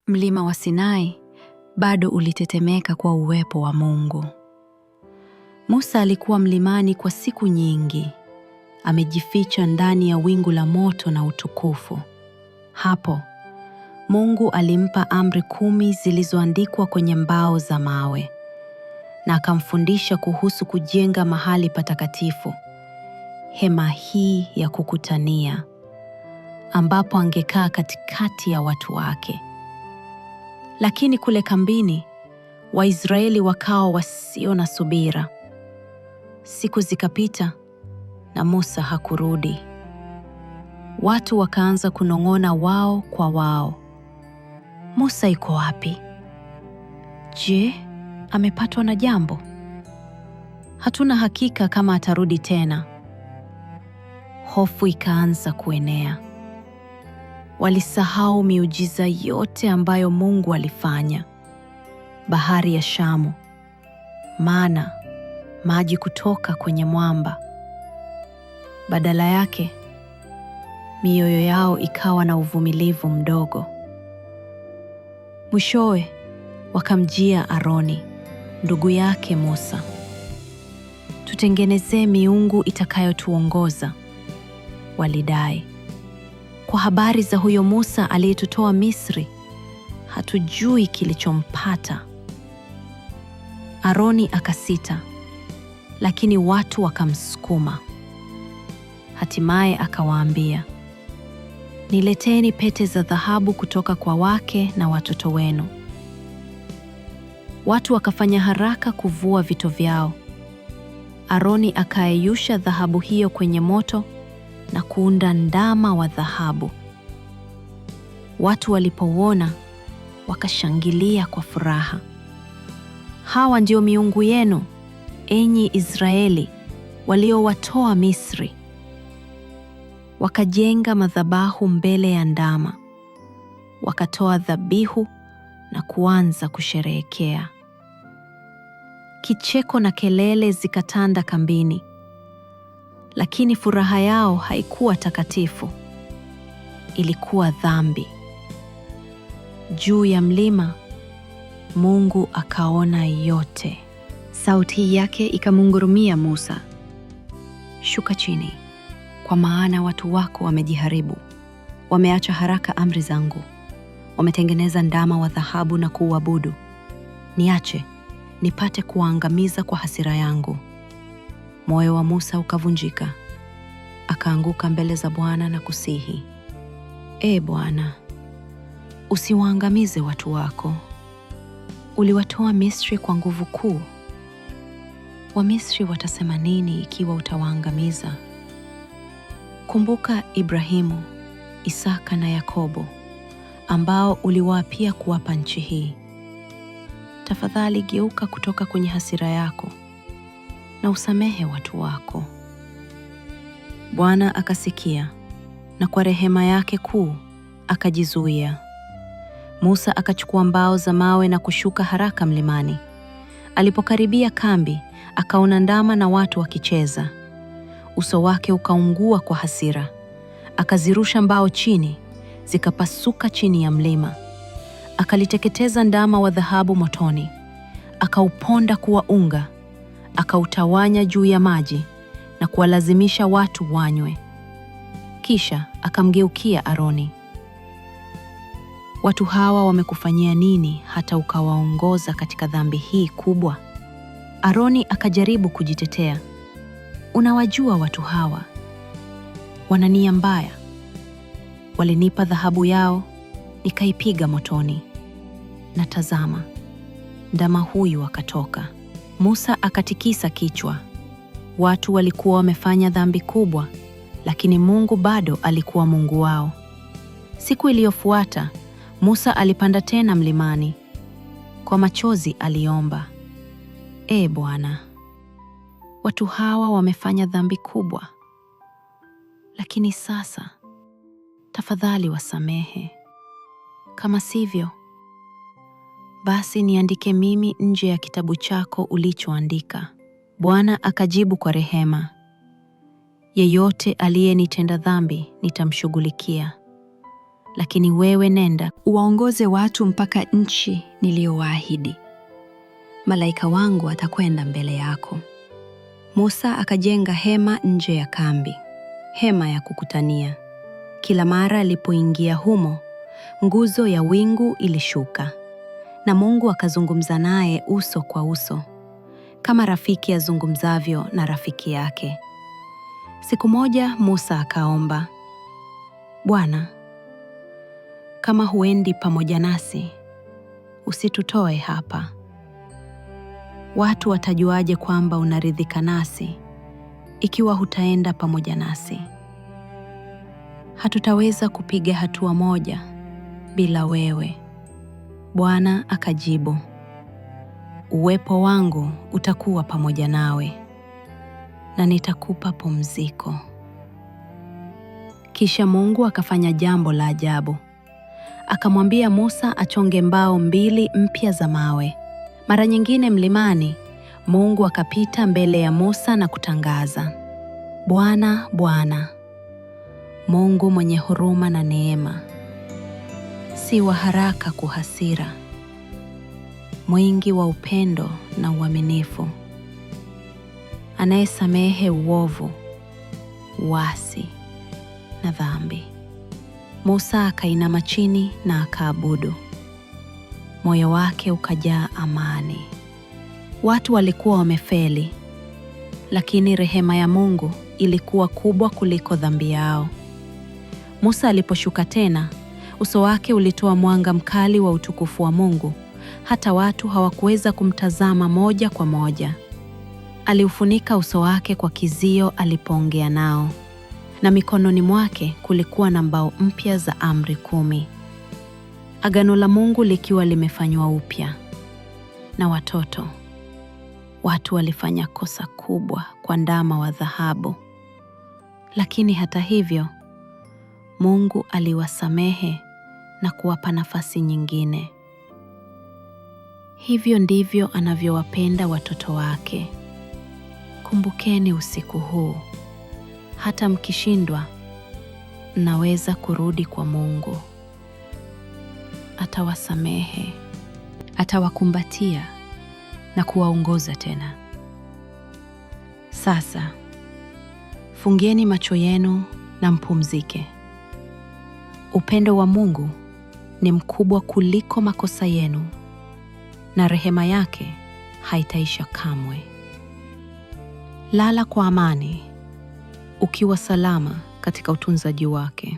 Mlima wa Sinai bado ulitetemeka kwa uwepo wa Mungu. Musa alikuwa mlimani kwa siku nyingi, amejificha ndani ya wingu la moto na utukufu. Hapo Mungu alimpa amri 10 zilizoandikwa kwenye mbao za mawe, na akamfundisha kuhusu kujenga mahali patakatifu, hema hii ya kukutania, ambapo angekaa katikati ya watu wake. Lakini kule kambini, Waisraeli wakawa wasio na subira. Siku zikapita na Musa hakurudi. Watu wakaanza kunong'ona wao kwa wao, Musa yuko wapi? Je, amepatwa na jambo? Hatuna hakika kama atarudi tena. Hofu ikaanza kuenea. Walisahau miujiza yote ambayo Mungu alifanya: bahari ya Shamu, mana, maji kutoka kwenye mwamba. Badala yake, mioyo yao ikawa na uvumilivu mdogo. Mwishowe wakamjia Aroni, ndugu yake Musa. Tutengenezee miungu itakayotuongoza, walidai. Kwa habari za huyo Musa aliyetutoa Misri, hatujui kilichompata. Aroni akasita, lakini watu wakamsukuma. Hatimaye akawaambia, nileteni pete za dhahabu kutoka kwa wake na watoto wenu. Watu wakafanya haraka kuvua vito vyao. Aroni akayeyusha dhahabu hiyo kwenye moto na kuunda ndama wa dhahabu. Watu walipouona wakashangilia kwa furaha. Hawa ndio miungu yenu, enyi Israeli, waliowatoa Misri. Wakajenga madhabahu mbele ya ndama, wakatoa dhabihu na kuanza kusherehekea. Kicheko na kelele zikatanda kambini, lakini furaha yao haikuwa takatifu, ilikuwa dhambi. Juu ya mlima, Mungu akaona yote. Sauti yake ikamungurumia Musa, shuka chini, kwa maana watu wako wamejiharibu. Wameacha haraka amri zangu, wametengeneza ndama wa dhahabu na kuuabudu. Niache nipate kuwaangamiza kwa hasira yangu. Moyo wa Musa ukavunjika, akaanguka mbele za Bwana na kusihi, Bwana, usiwaangamize watu wako. Uliwatoa Misri kwa nguvu kuu. Wamisri watasema nini ikiwa utawaangamiza? Kumbuka Ibrahimu, Isaka na Yakobo, ambao uliwaapia kuwapa nchi hii. Tafadhali geuka kutoka kwenye hasira yako na usamehe watu wako. Bwana akasikia, na kwa rehema yake kuu akajizuia. Musa akachukua mbao za mawe na kushuka haraka mlimani. Alipokaribia kambi, akaona ndama na watu wakicheza. Uso wake ukaungua kwa hasira. Akazirusha mbao chini, zikapasuka chini ya mlima. Akaliteketeza ndama wa dhahabu motoni, akauponda kuwa unga, akautawanya juu ya maji na kuwalazimisha watu wanywe. Kisha akamgeukia Aroni, watu hawa wamekufanyia nini hata ukawaongoza katika dhambi hii kubwa? Aroni akajaribu kujitetea, unawajua watu hawa, wana nia mbaya. Walinipa dhahabu yao, nikaipiga motoni, na tazama, ndama huyu akatoka. Musa akatikisa kichwa. Watu walikuwa wamefanya dhambi kubwa, lakini Mungu bado alikuwa Mungu wao. Siku iliyofuata, Musa alipanda tena mlimani. Kwa machozi aliomba, Bwana, watu hawa wamefanya dhambi kubwa, lakini sasa tafadhali wasamehe. Kama sivyo, basi niandike mimi nje ya kitabu chako ulichoandika. Bwana akajibu kwa rehema, yeyote aliyenitenda dhambi nitamshughulikia. lakini wewe nenda uwaongoze watu mpaka nchi niliyowaahidi. Malaika wangu atakwenda mbele yako. Musa akajenga hema nje ya kambi, hema ya kukutania. Kila mara alipoingia humo, nguzo ya wingu ilishuka, na Mungu akazungumza naye uso kwa uso, kama rafiki azungumzavyo na rafiki yake. Siku moja Musa akaomba, Bwana, kama huendi pamoja nasi, usitutoe hapa. Watu watajuaje kwamba unaridhika nasi ikiwa hutaenda pamoja nasi? Hatutaweza kupiga hatua moja bila wewe. Bwana akajibu, uwepo wangu utakuwa pamoja nawe, na nitakupa pumziko. Kisha Mungu akafanya jambo la ajabu. Akamwambia Musa achonge mbao 2 mpya za mawe. Mara nyingine mlimani, Mungu akapita mbele ya Musa na kutangaza, Bwana, Bwana, Mungu mwenye huruma na neema, si wa haraka kuhasira, mwingi wa upendo na uaminifu, anayesamehe uovu, uasi na dhambi. Musa akainama chini na akaabudu. Moyo wake ukajaa amani. Watu walikuwa wamefeli, lakini rehema ya Mungu ilikuwa kubwa kuliko dhambi yao. Musa aliposhuka tena, uso wake ulitoa mwanga mkali wa utukufu wa Mungu, hata watu hawakuweza kumtazama moja kwa moja. Aliufunika uso wake kwa kizio alipoongea nao, na mikononi mwake kulikuwa na mbao mpya za amri 10. Agano la Mungu likiwa limefanywa upya. Na watu walifanya kosa kubwa kwa ndama wa dhahabu, lakini hata hivyo Mungu aliwasamehe na kuwapa nafasi nyingine. Hivyo ndivyo anavyowapenda watoto wake. Kumbukeni usiku huu, hata mkishindwa, mnaweza kurudi kwa Mungu. Atawasamehe, atawakumbatia na kuwaongoza tena. Sasa, fungieni macho yenu na mpumzike. Upendo wa Mungu ni mkubwa kuliko makosa yenu, na rehema yake haitaisha kamwe. Lala kwa amani, ukiwa salama katika utunzaji wake.